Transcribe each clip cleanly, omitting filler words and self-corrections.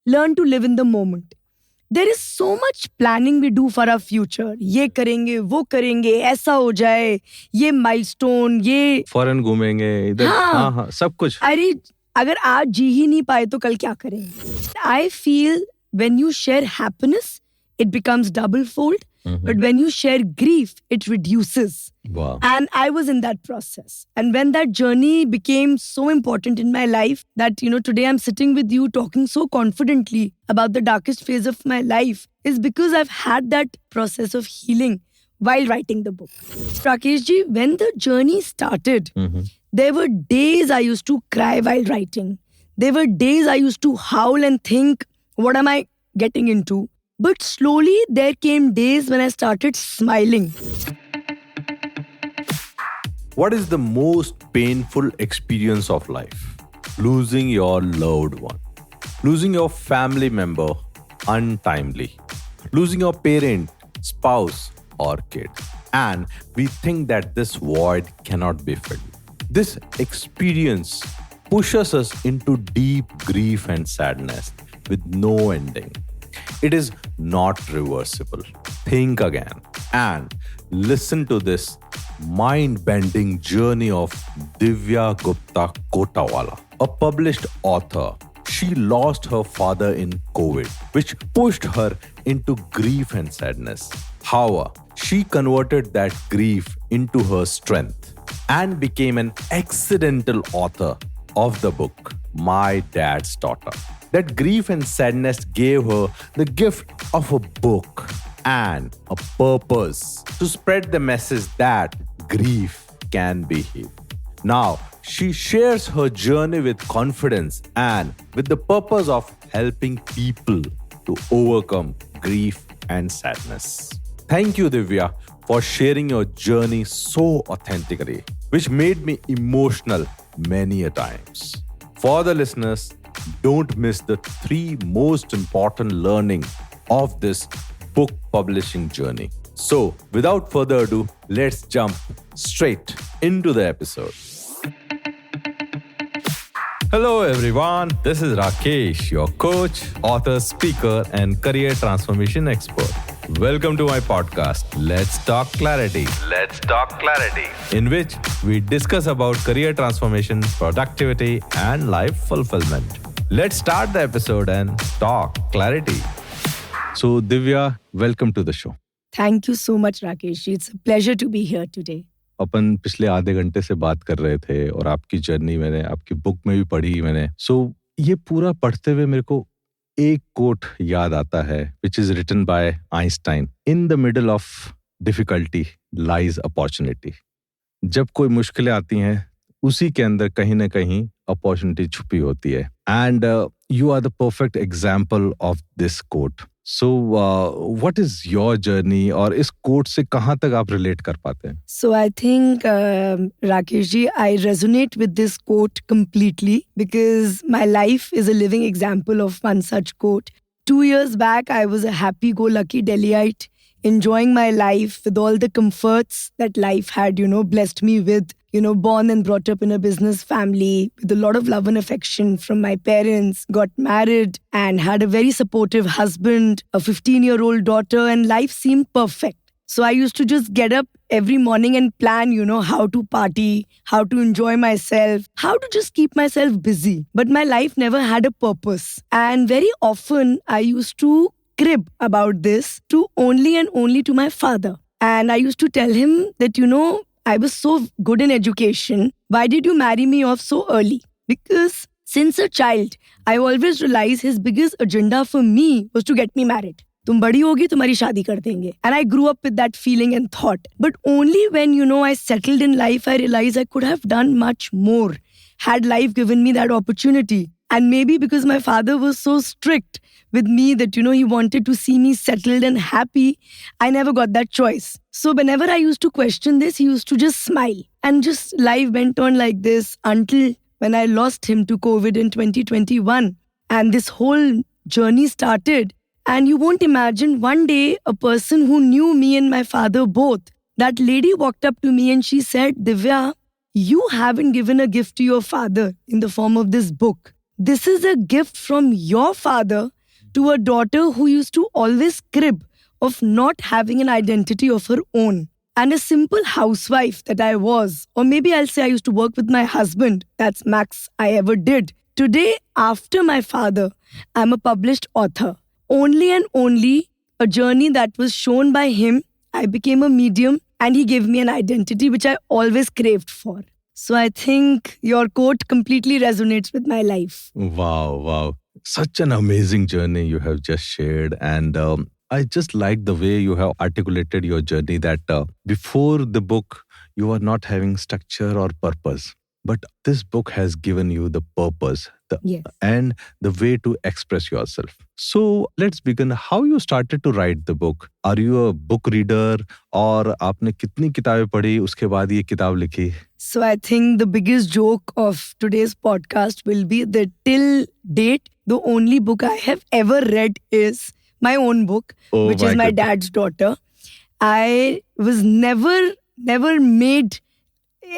learn to live in the moment. There is so much planning we do for our future. ये करेंगे, वो करेंगे, ऐसा हो जाए, ये milestone, ये फॉरेन घूमेंगे इधर, हाँ सब कुछ. अरे अगर आज जी ही नहीं पाए तो कल क्या करेंगे? I feel when you share happiness, it becomes double fold. But when you share grief, it reduces. Wow. And I was in that process. And when that journey became so important in my life that, today I'm sitting with you talking so confidently about the darkest phase of my life is because I've had that process of healing while writing the book. Rakesh ji, when the journey started, there were days I used to cry while writing. There were days I used to howl and think, what am I getting into? But slowly, there came days when I started smiling. What is the most painful experience of life? Losing your loved one. Losing your family member untimely. Losing your parent, spouse, or kid. And we think that this void cannot be filled. This experience pushes us into deep grief and sadness with no ending. It is not reversible. Think again and listen to this mind-bending journey of Divya Gupta Kotawala, a published author. She lost her father in COVID, which pushed her into grief and sadness. However, she converted that grief into her strength and became an accidental author of the book, My Dad's Daughter. That grief and sadness gave her the gift of a book and a purpose to spread the message that grief can be healed. Now, she shares her journey with confidence and with the purpose of helping people to overcome grief and sadness. Thank you, Divya, for sharing your journey so authentically, which made me emotional many a times. For the listeners, don't miss the 3 most important learning of this book publishing journey. So, without further ado, let's jump straight into the episode. Hello everyone, this is Rakesh, your coach, author, speaker, and career transformation expert. Welcome to my podcast, Let's Talk Clarity. Let's Talk Clarity, in which we discuss about career transformation, productivity, and life fulfillment. Let's start the episode and talk clarity. So, Divya, welcome to the show. Thank you so much, Rakesh. It's a pleasure to be here today. अपन पिछले आधे घंटे से बात कर रहे थे और आपकी जर्नी मैंने आपकी बुक में भी पढ़ी मैंने. सो ये पूरा पढ़ते हुए मेरे को एक कोट याद आता है which is written by Einstein. In the middle of difficulty lies opportunity. जब कोई मुश्किलें आती हैं उसी के अंदर कहीं ना कहीं अपॉर्चुनिटी छुपी होती है. And you are the perfect example of this quote. So, what is your journey और इस quote से कहाँ तक आप relate कर पाते हैं? So, I think, Rakesh ji, I resonate with this quote completely because my life is a living example of one such quote. 2 years back, I was a happy-go-lucky Delhiite, enjoying my life with all the comforts that life had, blessed me with. Born and brought up in a business family with a lot of love and affection from my parents, got married and had a very supportive husband, a 15-year-old daughter, and life seemed perfect. So I used to just get up every morning and plan, how to party, how to enjoy myself, how to just keep myself busy. But my life never had a purpose. And very often I used to crib about this to only and only to my father. And I used to tell him that, I was so good in education. Why did you marry me off so early? Because since a child, I always realized his biggest agenda for me was to get me married. तुम बड़ी होगी तुम्हारी शादी कर देंगे. And I grew up with that feeling and thought. But only when, I settled in life, I realized I could have done much more had life given me that opportunity. And maybe because my father was so strict with me that, he wanted to see me settled and happy, I never got that choice. So whenever I used to question this, he used to just smile. And just life went on like this until when I lost him to COVID in 2021. And this whole journey started. And you won't imagine, one day, a person who knew me and my father both, that lady walked up to me and she said, Divya, you haven't given a gift to your father in the form of this book. this is a gift from your father to a daughter who used to always crib of not having an identity of her own. And a simple housewife that I was, or maybe I'll say I used to work with my husband, that's max I ever did. Today, after my father, I'm a published author. Only and only a journey that was shown by him, I became a medium and he gave me an identity which I always craved for. So I think your quote completely resonates with my life. Wow, wow. Such an amazing journey you have just shared. And I just like the way you have articulated your journey that before the book, you are not having structure or purpose. But this book has given you the purpose Yes. and the way to express yourself. So let's begin. How you started to write the book? Are you a book reader और आपने कितनी किताबें पढ़ी उसके बाद ये किताब लिखी? So I think the biggest joke of today's podcast will be that till date, the only book I have ever read is my own book, Oh which my is my goodness. dad's daughter. I was never made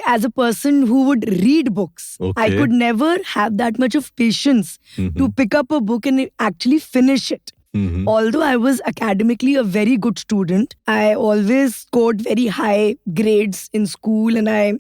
as a person who would read books. I Okay. could never have that much of patience to pick up a book and actually finish it. Mhm. Although I was academically a very good student, I always scored very high grades in school and I,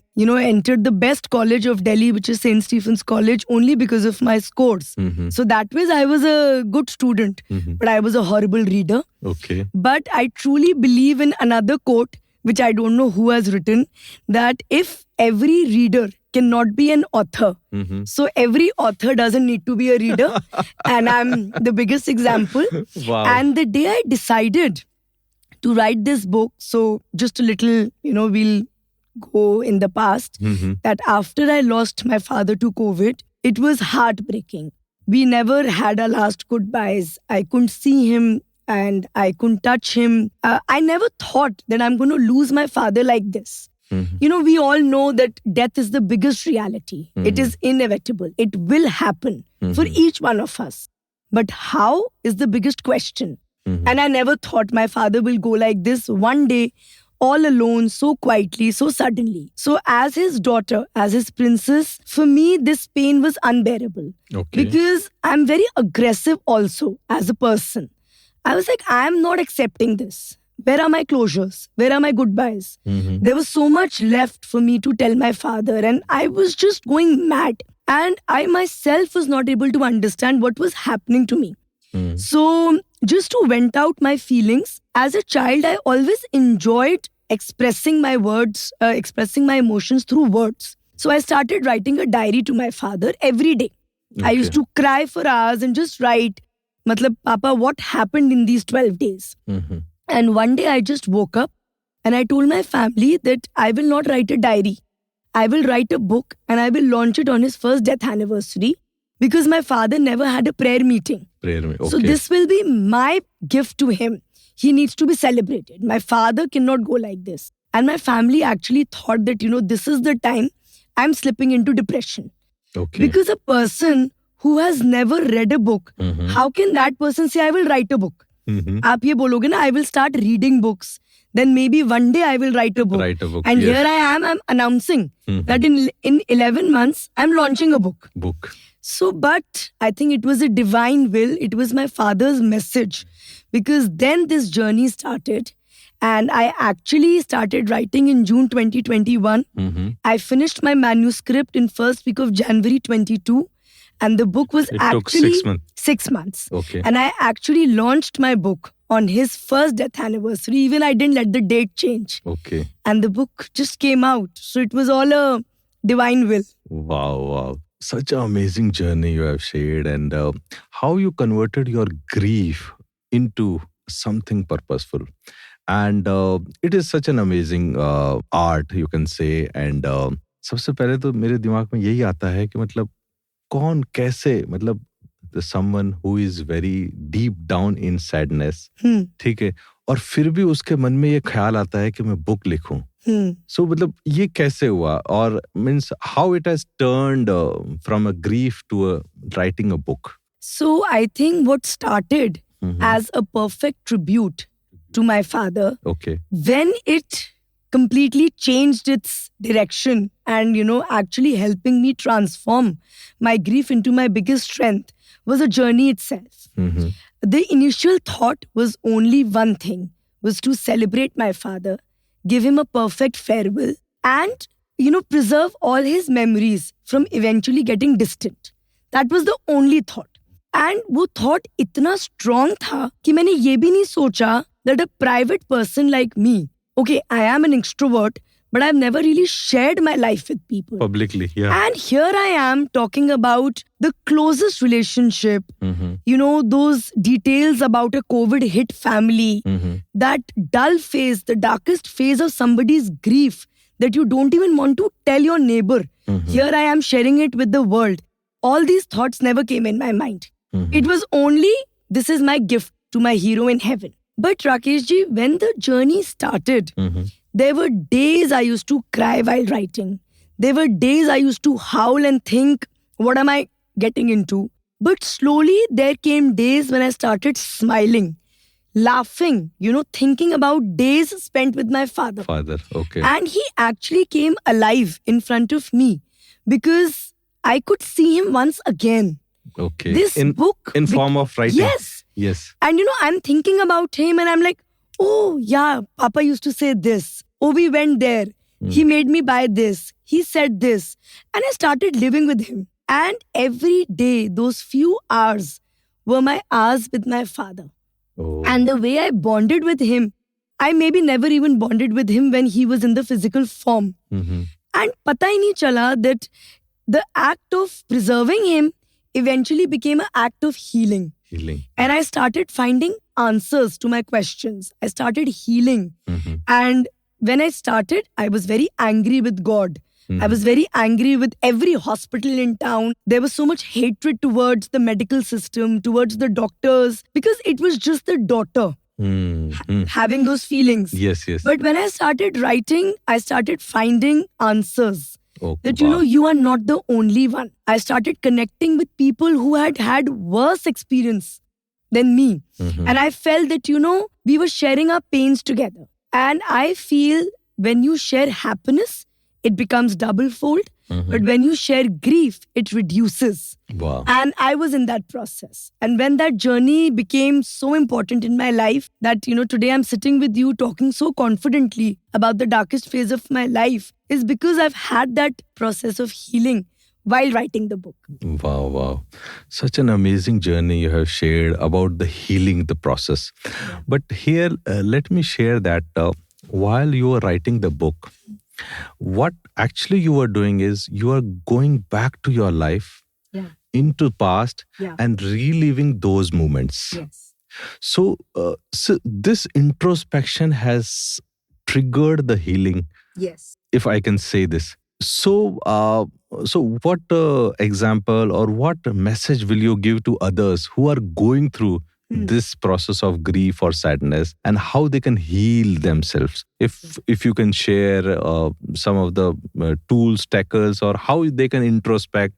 entered the best college of Delhi, which is St. Stephen's College, only because of my scores. Mhm. So that was, I was a good student, Mhm. but I was a horrible reader. Okay. But I truly believe in another quote, which I don't know who has written, that if every reader cannot be an author, Mhm. so every author doesn't need to be a reader. And I'm the biggest example. Wow. And the day I decided to write this book, so just a little, we'll go in the past, Mhm. that after I lost my father to COVID, it was heartbreaking. We never had our last goodbyes. I couldn't see him and I couldn't touch him. I never thought that I'm going to lose my father like this. Mhm. We all know that death is the biggest reality. It is inevitable. It will happen for each one of us. But how is the biggest question? Mhm. And I never thought my father will go like this one day, all alone, so quietly, so suddenly. So as his daughter, as his princess, for me, this pain was unbearable. Okay. Because I'm very aggressive also as a person. I was like, I'm not accepting this. Where are my closures? Where are my goodbyes? Mhm. There was so much left for me to tell my father, and I was just going mad. And I myself was not able to understand what was happening to me. Mhm. So, just to vent out my feelings, as a child, I always enjoyed expressing my words, expressing my emotions through words. So, I started writing a diary to my father every day. I used to cry for hours and just write, Matlab, Papa, what happened in these 12 days? Mhm. And one day I just woke up and I told my family that I will not write a diary. I will write a book and I will launch it on his first death anniversary because my father never had a prayer meeting. Prayer में. Okay. So this will be my gift to him. He needs to be celebrated. My father cannot go like this. And my family actually thought that, this is the time I'm slipping into depression. Okay. Because a person who has never read a book, Mhm. how can that person say, I will write a book? Mhm. आप ये बोलोगे ना, I will start reading books. Then maybe one day I will write a book. Write a book, And yes. here I am, I'm announcing Mhm. that in 11 months, I'm launching a book. Book. So, but I think it was a divine will. It was my father's message. Because then this journey started. And I actually started writing in June 2021. Mhm. I finished my manuscript in first week of January 22. And the book was It took actually 6 months. 6 months. Okay. And I actually launched my book on his first death anniversary. Even I didn't let the date change. Okay. And the book just came out. So it was all a divine will. Wow, wow. Such an amazing journey you have shared, and how you converted your grief into something purposeful. And it is such an amazing art, you can say. And सबसे पहले तो मेरे दिमाग में यही आता है कि मतलब कौन कैसे मतलब someone who is very deep down in sadness, ठीक है, और फिर भी उसके मन में ये ख्याल आता है कि मैं बुक लिखूं. So मतलब ये कैसे हुआ, और means how it has turned from a grief to a writing a book. So I think what started Mhm. as a perfect tribute to my father, Okay. when it completely changed its direction and, actually helping me transform my grief into my biggest strength was a journey itself. Mm-hmm. The initial thought was only one thing, was to celebrate my father, give him a perfect farewell, and, preserve all his memories from eventually getting distant. That was the only thought. And वो thought इतना strong था कि मैंने ये भी नहीं सोचा that a private person like me, okay, I am an extrovert, but I've never really shared my life with people. Publicly, yeah. And here I am talking about the closest relationship, Mm-hmm. those details about a COVID hit family, Mm-hmm. that dull phase, the darkest phase of somebody's grief that you don't even want to tell your neighbor. Mm-hmm. Here I am sharing it with the world. All these thoughts never came in my mind. Mm-hmm. It was only, this is my gift to my hero in heaven. But Rakesh ji, when the journey started, Mm-hmm. there were days I used to cry while writing. There were days I used to howl and think, what am I getting into? But slowly there came days when I started smiling, laughing, thinking about days spent with my father. Father, okay. And he actually came alive in front of me because I could see him once again. Okay. This book... In form of writing. Yes. Yes. And I'm thinking about him and I'm like, oh yeah, Papa used to say this. Oh, we went there. He made me buy this. He said this. And I started living with him. And every day, those few hours were my hours with my father. Oh. And the way I bonded with him, I maybe never even bonded with him when he was in the physical form. Mm-hmm. And pata hi nahi chala that the act of preserving him eventually became an act of healing. Healing. And I started finding answers to my questions. I started healing. Mm-hmm. And when I started, I was very angry with God. Mm-hmm. I was very angry with every hospital in town. There was so much hatred towards the medical system, towards the doctors, because it was just the daughter having those feelings. Yes, yes. But when I started writing, I started finding answers. Oh, That, wow. you are not the only one. I started connecting with people who had had worse experience than me. Mhm. And I felt that, we were sharing our pains together. And I feel when you share happiness, it becomes double fold. Mhm. But when you share grief, it reduces. Wow. And I was in that process. And when that journey became so important in my life that, today I'm sitting with you talking so confidently about the darkest phase of my life is because I've had that process of healing while writing the book. Wow, wow. Such an amazing journey you have shared about the healing, the process. But here, let me share that while you were writing the book, what actually you were doing is you are going back to your life, Yeah. into past, Yeah. and reliving those moments. Yes. So this introspection has triggered the healing, Yes. if I can say this. So, what example or what message will you give to others who are going through this process of grief or sadness, and how they can heal themselves? If you can share some of the tools, tackles, or how they can introspect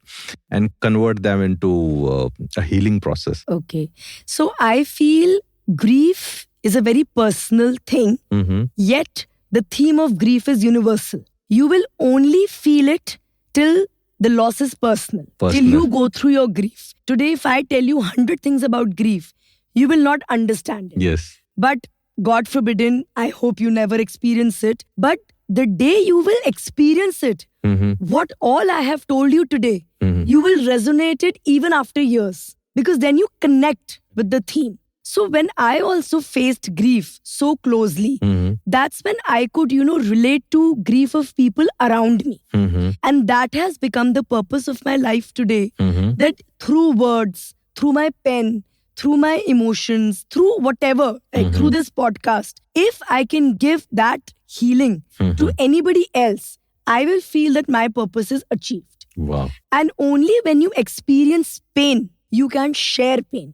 and convert them into a healing process. Okay. So I feel grief is a very personal thing, Mm-hmm. yet the theme of grief is universal. You will only feel it till the loss is personal, till Personal. you go through your grief. Today, if I tell you 100 things about grief, you will not understand it. Yes. But God forbidden, I hope you never experience it. But the day you will experience it, Mm-hmm. what all I have told you today, Mhm. you will resonate it even after years, because then you connect with the theme. So when I also faced grief so closely, Mm-hmm. that's when I could, relate to grief of people around me. Mm-hmm. And that has become the purpose of my life today. Mm-hmm. That through words, through my pen, through my emotions, through whatever, like through this podcast, if I can give that healing to anybody else, I will feel that my purpose is achieved. Wow. And only when you experience pain, you can share pain.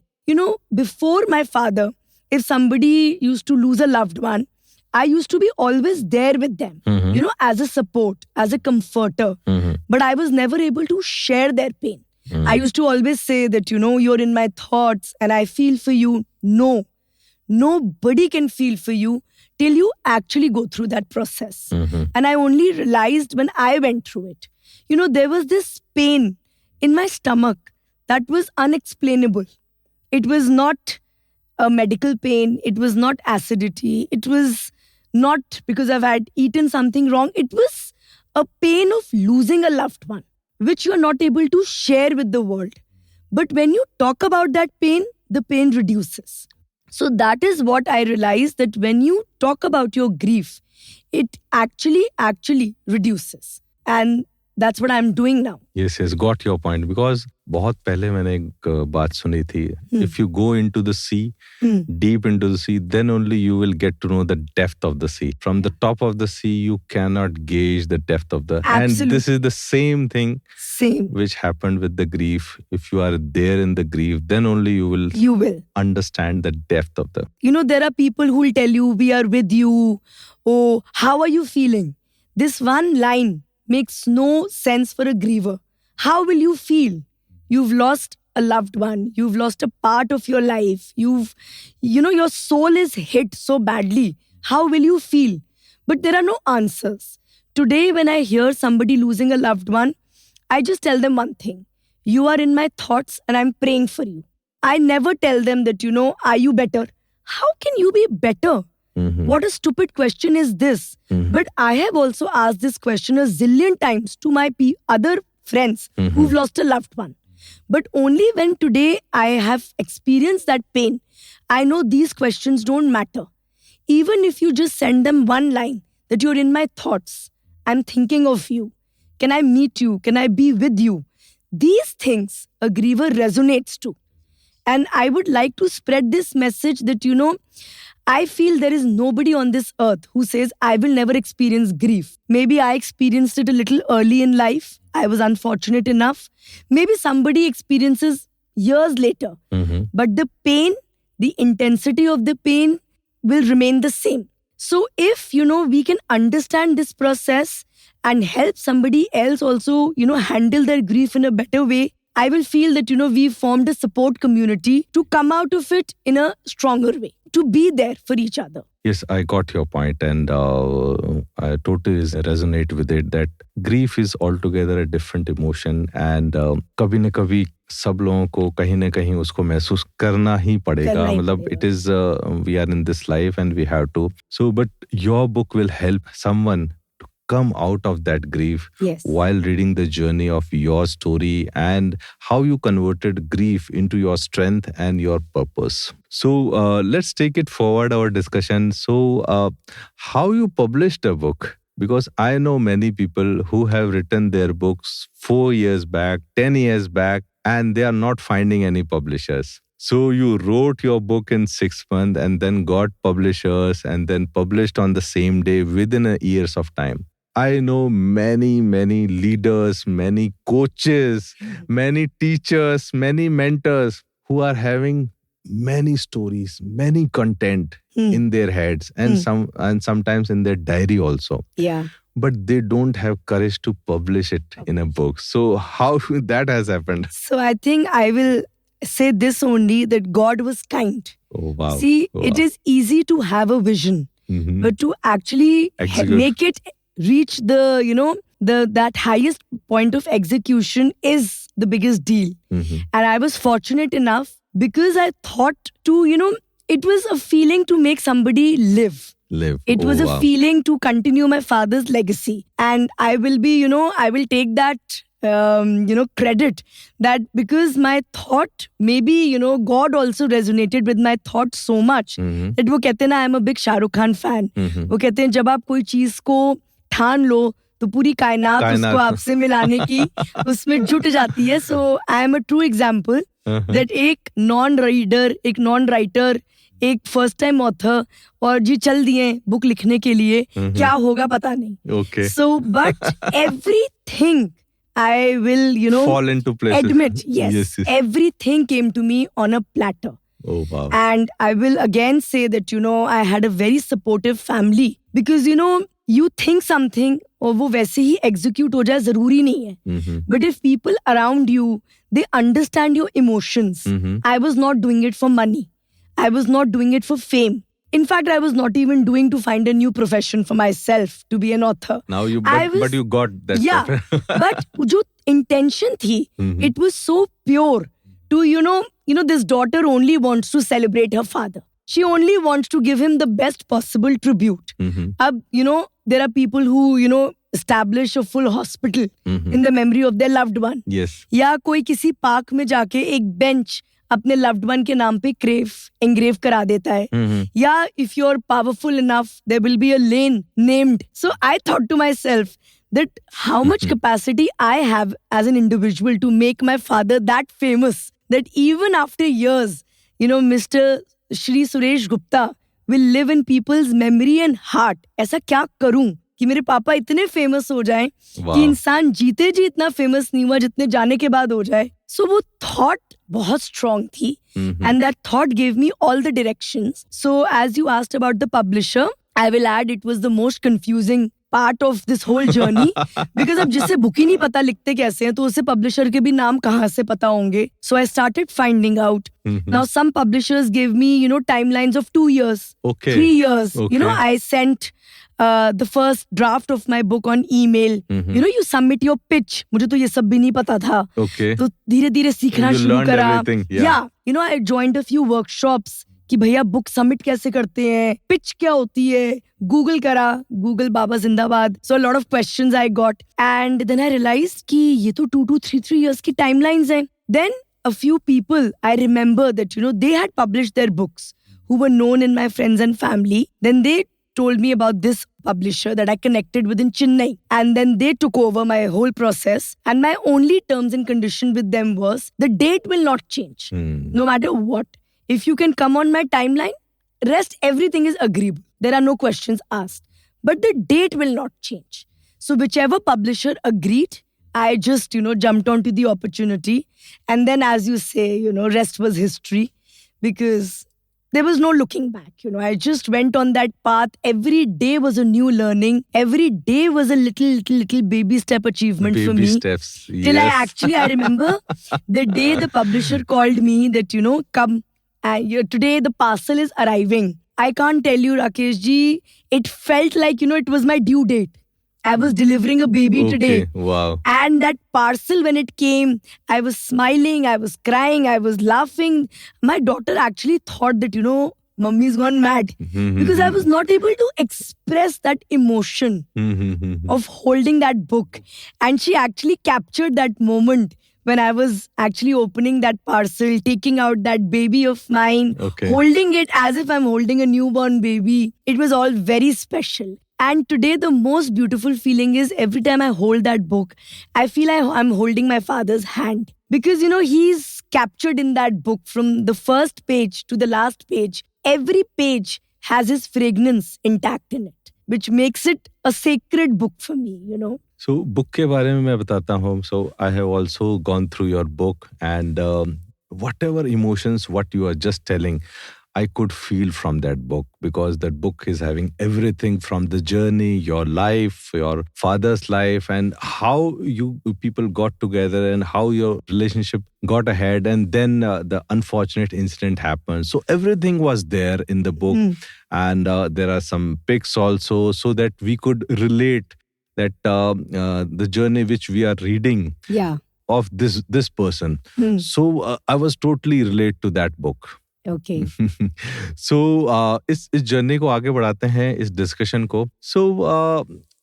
Before my father, if somebody used to lose a loved one, I used to be always there with them, Mhm. as a support, as a comforter. Mhm. But I was never able to share their pain. I used to always say that, you're in my thoughts and I feel for you. No, nobody can feel for you till you actually go through that process. And I only realized when I went through it. There was this pain in my stomach that was unexplainable. It was not a medical pain. It was not acidity. It was not because I've had eaten something wrong. It was a pain of losing a loved one, which you're not able to share with the world. But when you talk about that pain, the pain reduces. So that is what I realized, that when you talk about your grief, it actually reduces. And that's what I'm doing now. Yes, got your point. Because बहुत पहले मैंने एक बात सुनी थी. If you go into the sea, deep into the sea, then only you will get to know the depth of the sea. From the top of the sea, you cannot gauge the depth of the... Absolutely. And this is the same thing which happened with the grief. If you are there in the grief, then only you will understand the depth of the... There are people who will tell you, we are with you. Oh, how are you feeling? This one line makes no sense for a griever. How will you feel? You've lost a loved one. You've lost a part of your life. Your soul is hit so badly. How will you feel? But there are no answers. Today, when I hear somebody losing a loved one, I just tell them one thing. You are in my thoughts and I'm praying for you. I never tell them that, are you better? How can you be better? What a stupid question is this? But I have also asked this question a zillion times to my other friends who've lost a loved one. But only when today I have experienced that pain, I know these questions don't matter. Even if you just send them one line, that you're in my thoughts, I'm thinking of you, can I meet you, can I be with you? These things a griever resonates to. And I would like to spread this message that, I feel there is nobody on this earth who says, I will never experience grief. Maybe I experienced it a little early in life. I was unfortunate enough. Maybe somebody experiences years later. But the pain, the intensity of the pain will remain the same. So if, we can understand this process and help somebody else also, handle their grief in a better way, I will feel that, we've formed a support community to come out of it in a stronger way, to be there for each other. Yes, I got your point, and I totally resonate with it that grief is altogether a different emotion, and कभी न कभी सब लोगों को कहीं न कहीं उसको महसूस करना ही पड़ेगा. मतलब it is we are in this life and we have to. So, but your book will help someone come out of that grief while reading the journey of your story and how you converted grief into your strength and your purpose. So let's take it forward, our discussion. So how you published a book? Because I know many people who have written their books 4 years back, 10 years back, and they are not finding any publishers. So you wrote your book in 6 months and then got publishers and then published on the same day within a years of time. I know many leaders, many coaches, many teachers, many mentors who are having many stories, many content in their heads and sometimes in their diary also. Yeah. But they don't have courage to publish it in a book. So how that has happened? So I think I will say this only, that God was kind. Oh, wow. See, it is easy to have a vision, but to actually make it reach the, that highest point of execution is the biggest deal. And I was fortunate enough because I thought to, it was a feeling to make somebody live. It was a feeling to continue my father's legacy. And I will be, I will take that, credit that because my thought, maybe, God also resonated with my thought so much that वो कहते हैं ना, I am a big Shah Rukh Khan fan. वो कहते हैं जब आप कोई चीज को ठान लो तो पूरी कायनात उसको आपसे मिलाने की उसमें जुट जाती है. So I am a true example that एक non-reader, एक non-writer, एक फर्स्ट टाइम ऑथर और जी चल दिए बुक लिखने के लिए, क्या होगा पता नहीं. Okay. So but everything I will, fall into place. Admit, yes, everything came to me on a platter. Oh, wow. And I will again say that, I had a very supportive family because, you think something और वो वैसे ही execute हो जाए जरूरी नहीं है. But if people around you, they understand your emotions. I was not doing it for money. I was not doing it for fame. In fact, I was not even doing to find a new profession for myself to be an author. Now you, I was, but you got that. yeah, but जो intention थी, it was so pure. To this daughter only wants to celebrate her father. She only wants to give him the best possible tribute. Ab, there are people who establish a full hospital in the memory of their loved one. Yes. या कोई किसी park में जाके एक bench अपने loved one के नाम पे engrave करा देता है. या if you're powerful enough, there will be a lane named. So I thought to myself that how much capacity I have as an individual to make my father that famous that even after years, Mr. Shri Suresh Gupta will live in people's memory and heart. ऐसा क्या करूं कि मेरे पापा इतने famous हो जाएं कि इंसान जीते जी इतना फेमस नहीं हुआ जितने जाने के बाद हो जाए. So वो thought बहुत strong थी. And that thought gave me all the directions. So as you asked about the publisher, I will add it was the most confusing part of this whole journey because अब जिससे book ही नहीं पता लिखते कैसे हैं तो उसे publisher के भी नाम कहाँ से पता होंगे. So I started finding out. Now some publishers gave me timelines of 2 years, 3 years. Okay. I sent the first draft of my book on email. You submit your pitch. मुझे तो ये सब भी नहीं पता था. Okay. तो धीरे-धीरे सीखना You शुरू learned करा. everything, yeah. I joined a few workshops कि भैया बुक सबमिट कैसे करते हैं, पिच क्या होती है, गूगल करा, गूगल बाबा जिंदाबाद. So a lot of questions I got and then I realized कि ये तो 2 to 3 years की timelines हैं. Then a few people I remember that they had published their books who were known in my friends and family. Then they told me about this publisher that I connected with in Chennai. And then they took over my whole process. And my only terms and condition with them was the date will not change. No matter what. If you can come on my timeline, rest everything is agreeable. There are no questions asked. But the date will not change. So whichever publisher agreed, I just, jumped onto the opportunity. And then as you say, rest was history. Because there was no looking back. I just went on that path. Every day was a new learning. Every day was a little baby step achievement for me. Baby steps. Till I remember the day the publisher called me that, come. Today the parcel is arriving. I can't tell you, Rakesh ji, it felt like, it was my due date. I was delivering a baby today. Wow. And that parcel, when it came, I was smiling, I was crying, I was laughing. My daughter actually thought that, mummy's gone mad. Because I was not able to express that emotion of holding that book. And she actually captured that moment when I was actually opening that parcel, taking out that baby of mine, holding it as if I'm holding a newborn baby. It was all very special. And today, the most beautiful feeling is every time I hold that book, I feel I'm holding my father's hand. Because, he's captured in that book from the first page to the last page. Every page has his fragrance intact in it, which makes it a sacred book for me, So, book के बारे में मैं बताता हूँ. So, I have also gone through your book and whatever emotions, what you are just telling, I could feel from that book because that book is having everything from the journey, your life, your father's life, and how you people got together and how your relationship got ahead. And then the unfortunate incident happened. So everything was there in the book. And there are some pics also so that we could relate that the journey which we are reading of this person. So I was totally relate to that book. Okay. So इस journey को आगे बढ़ाते हैं इस discussion को. So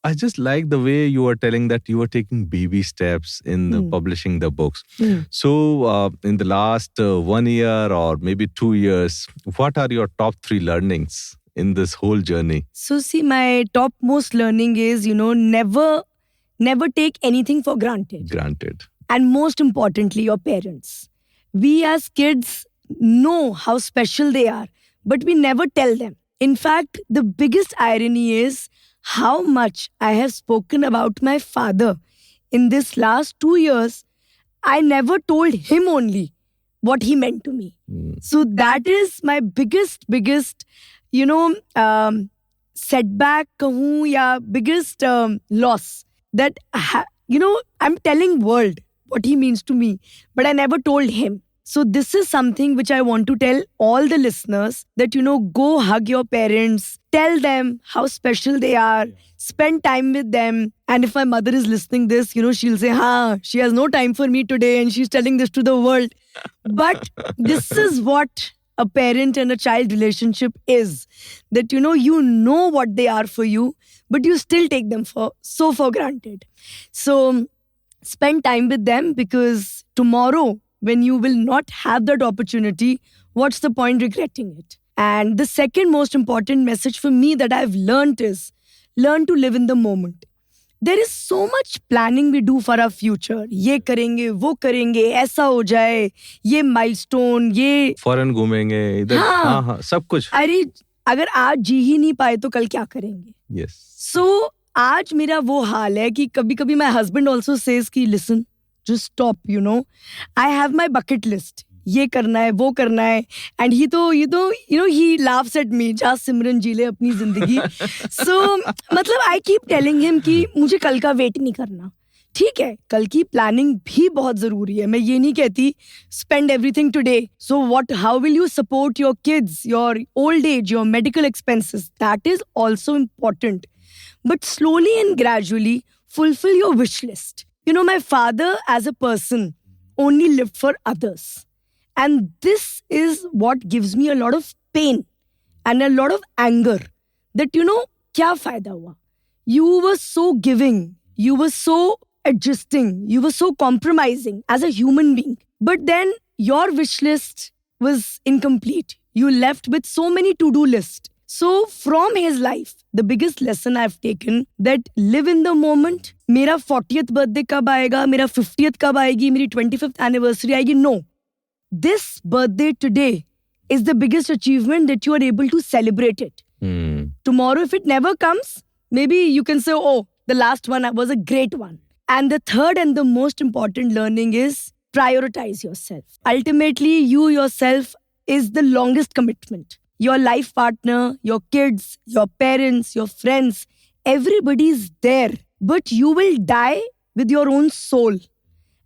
I just like the way you are telling that you are taking baby steps in publishing the books. So in the last 1 year or maybe 2 years, what are your top 3 learnings in this whole journey? So see, my topmost learning is, never take anything for granted. Granted. And most importantly, your parents. We as kids know how special they are, but we never tell them. In fact, the biggest irony is how much I have spoken about my father in this last 2 years. I never told him only what he meant to me. So that is my biggest, setback, kahun, ya biggest loss. That, I'm telling world what he means to me, but I never told him. So this is something which I want to tell all the listeners that, go hug your parents, tell them how special they are, spend time with them. And if my mother is listening this, she'll say, she has no time for me today and she's telling this to the world. But this is what a parent and a child relationship is. That, you know what they are for you, but you still take them for granted. So spend time with them, because tomorrow, when you will not have that opportunity, what's the point regretting it? And the second most important message for me that I've learned is, learn to live in the moment. There is so much planning we do for our future. ये करेंगे, वो करेंगे, ऐसा हो जाए, ये milestone, ये foreign घूमेंगे इधर, हाँ, सब कुछ. अरे अगर आज जी ही नहीं पाए तो कल क्या करेंगे? Yes. So आज मेरा वो हाल है कि कभी-कभी my husband also says कि listen, just stop, I have my bucket list. ये करना है, वो करना है. And he laughs at me. जा सिमरन जी ले अपनी जिंदगी. So मतलब I keep telling him कि मुझे कल का वेट नहीं करना. ठीक है, कल की प्लानिंग भी बहुत जरूरी है. मैं ये नहीं कहती spend everything today. So how will you support your kids, your old age, your medical expenses? That is also important. But slowly and gradually fulfill your wish list. My father as a person only lived for others. And this is what gives me a lot of pain and a lot of anger. That, kya fayda hua? You were so giving. You were so adjusting. You were so compromising as a human being. But then your wish list was incomplete. You left with so many to-do lists. So from his life, the biggest lesson I've taken, that live in the moment. मेरा 40th birthday कब आएगा? मेरा 50th कब आएगी? मेरी 25th anniversary आएगी? No. This birthday today is the biggest achievement that you are able to celebrate it. Tomorrow, if it never comes, maybe you can say, oh, the last one was a great one. And the third and the most important learning is prioritize yourself. Ultimately, you yourself is the longest commitment. Your life partner, your kids, your parents, your friends, everybody's there. But you will die with your own soul.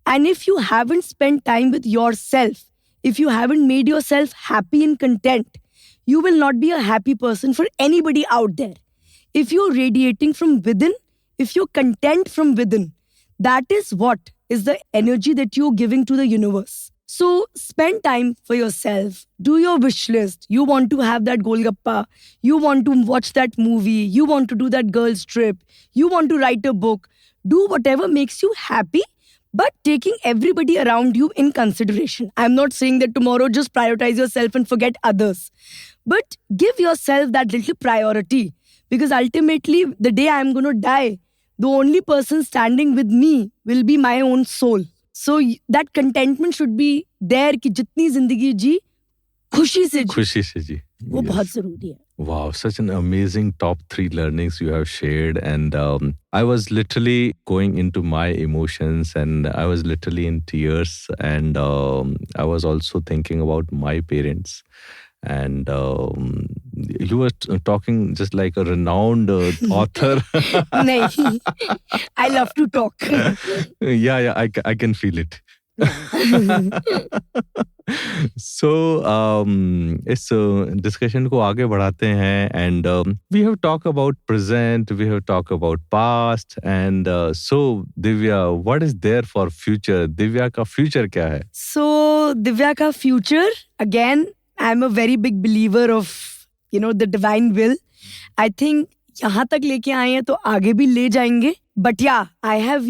And if you haven't spent time with yourself, if you haven't made yourself happy and content, you will not be a happy person for anybody out there. If you're radiating from within, if you're content from within, that is what is the energy that you're giving to the universe. So spend time for yourself. Do your wish list. You want to have that golgappa. You want to watch that movie. You want to do that girl's trip. You want to write a book. Do whatever makes you happy, but taking everybody around you in consideration. I'm not saying that tomorrow just prioritize yourself and forget others. But give yourself that little priority. Because ultimately, the day I'm going to die, the only person standing with me will be my own soul. So that contentment should be there कि जितनी जिंदगी जी खुशी से जी वो बहुत जरूरी है. Wow, such an amazing top 3 learnings you have shared. And I was literally going into my emotions and I was literally in tears. And I was also thinking about my parents. And you were talking just like a renowned author. नहीं, I love to talk. Yeah, I can feel it. So इस discussion को आगे बढ़ाते हैं. And we have talked about present, we have talked about past. And so Divya, what is there for future? Divya का future क्या है? So Divya का future, again, I'm a very big believer of, the divine will. I think यहाँ तक लेके आए हैं तो आगे भी ले जाएंगे. But yeah, I have,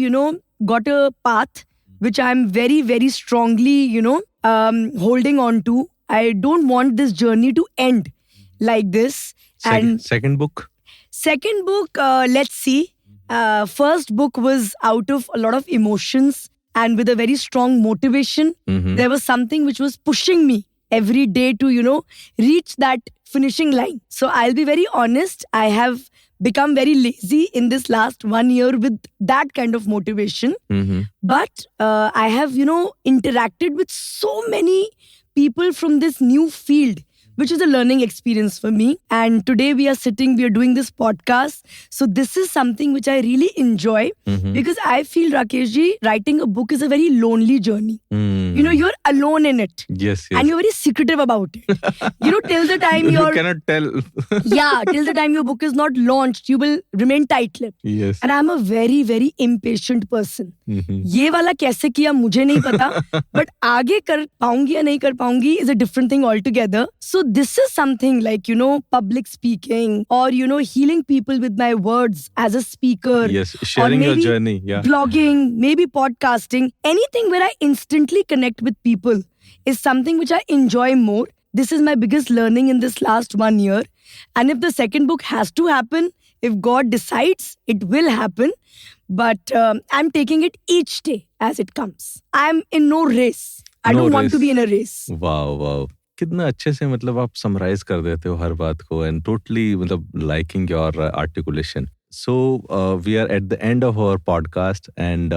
got a path which I'm very, very strongly, holding on to. I don't want this journey to end like this. Second book? Second book, let's see. First book was out of a lot of emotions and with a very strong motivation. Mm-hmm. There was something which was pushing me every day to, reach that finishing line. So I'll be very honest, I have become very lazy in this last 1 year with that kind of motivation. Mm-hmm. But I have, interacted with so many people from this new field which is a learning experience for me. And today we are doing this podcast. So this is something which I really enjoy because I feel, Rakesh ji, writing a book is a very lonely journey. You know, you're alone in it. Yes. And you're very secretive about it. Till the time you cannot tell. Till the time your book is not launched, you will remain tight-lipped. Yes. And I'm a very, very impatient person. ये वाला कैसे किया मुझे नहीं पता, but आगे कर पाऊंगी या नहीं कर पाऊंगी is a different thing altogether. So this is something like, public speaking or, healing people with my words as a speaker. Yes, sharing your journey. Yeah. Blogging, maybe podcasting, anything where I instantly connect with people is something which I enjoy more. This is my biggest learning in this last 1 year. And if the second book has to happen, if God decides, it will happen. But I'm taking it each day as it comes. I'm in no race. I don't want to be in a race. Wow. कितना अच्छे से मतलब आप summarise कर देते हो हर बात को and totally मतलब liking your articulation. So we are at the end of our podcast and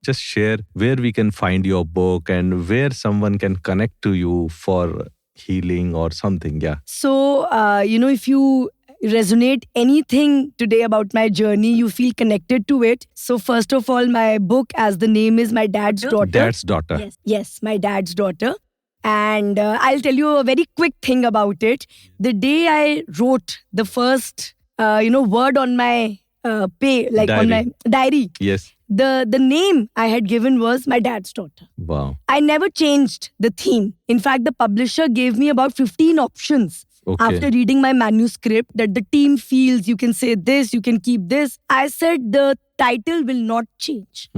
just share where we can find your book and where someone can connect to you for healing or something. Yeah. So, if you resonate anything today about my journey, you feel connected to it. So first of all, my book, as the name is, My Dad's Daughter. Dad's Daughter. Yes, My Dad's Daughter. And I'll tell you a very quick thing about it. The day I wrote the first, word on my diary. On my diary. Yes. The name I had given was My Dad's Daughter. Wow. I never changed the theme. In fact, the publisher gave me about 15 options. Okay. After reading my manuscript, that the team feels you can say this, you can keep this. I said the title will not change.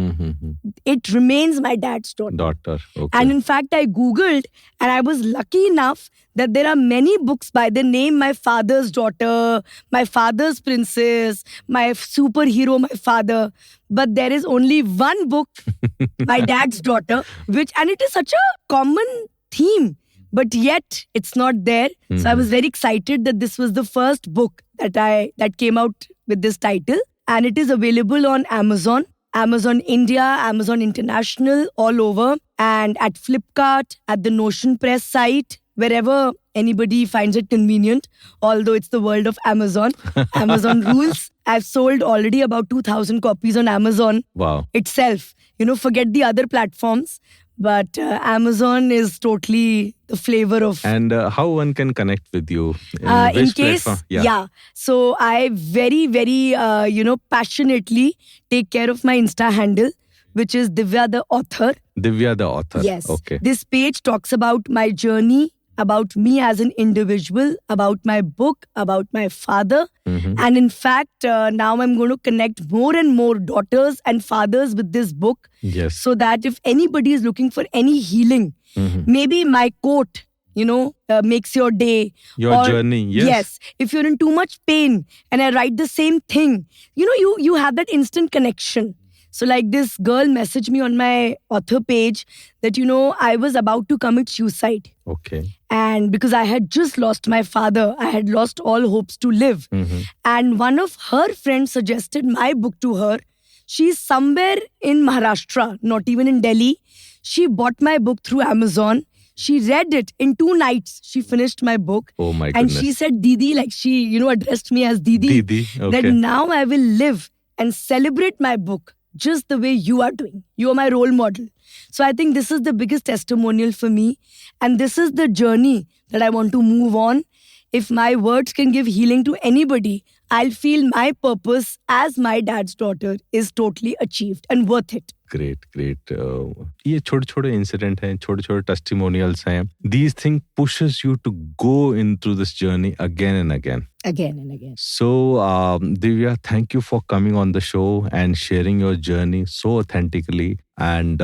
It remains My Dad's Daughter. Okay. And in fact, I Googled and I was lucky enough that there are many books by the name My Father's Daughter, My Father's Princess, My Superhero, My Father. But there is only one book, My Dad's Daughter, and it is such a common theme. But yet, it's not there. So I was very excited that this was the first book that came out with this title. And it is available on Amazon, Amazon India, Amazon International, all over. And at Flipkart, at the Notion Press site, wherever anybody finds it convenient. Although it's the world of Amazon. Amazon rules. I've sold already about 2,000 copies on Amazon itself. Forget the other platforms. But Amazon is totally the flavor of... And how one can connect with you? In case, So I very, very, passionately take care of my Insta handle, which is Divya the Author. Divya the Author. Yes. Okay. This page talks about my journey, about me as an individual, about my book, about my father. And in fact, now I'm going to connect more and more daughters and fathers with this book. Yes. So that if anybody is looking for any healing, maybe my quote, makes your day. Your journey, yes. Yes. If you're in too much pain and I write the same thing, you have that instant connection. So like this girl messaged me on my author page that, I was about to commit suicide. Okay. And because I had just lost my father, I had lost all hopes to live. And one of her friends suggested my book to her. She's somewhere in Maharashtra, not even in Delhi. She bought my book through Amazon. She read it in 2 nights. She finished my book. Oh my and goodness. She said, Didi, like she, addressed me as Didi. Didi, okay. That now I will live and celebrate my book just the way you are doing. You are my role model. So I think this is the biggest testimonial for me. And this is the journey that I want to move on. If my words can give healing to anybody, I'll feel my purpose as my dad's daughter is totally achieved and worth it. Great. ये छोटे-छोटे incident हैं, छोटे-छोटे testimonials हैं. These things pushes you to go into this journey again and again. Again and again. So, Divya, thank you for coming on the show and sharing your journey so authentically and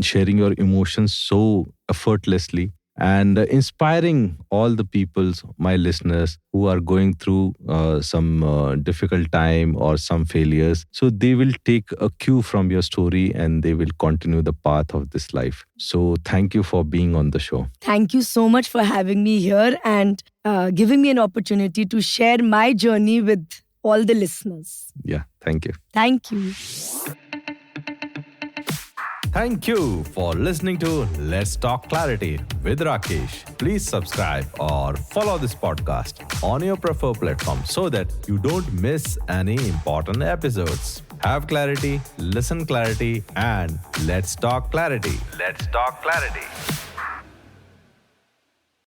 sharing your emotions so effortlessly. And inspiring all the people, my listeners, who are going through some difficult time or some failures. So they will take a cue from your story and they will continue the path of this life. So thank you for being on the show. Thank you so much for having me here and giving me an opportunity to share my journey with all the listeners. Yeah, thank you. Thank you. Thank you for listening to Let's Talk Clarity with Rakesh. Please subscribe or follow this podcast on your preferred platform so that you don't miss any important episodes. Have clarity, listen clarity, and let's talk clarity. Let's talk clarity.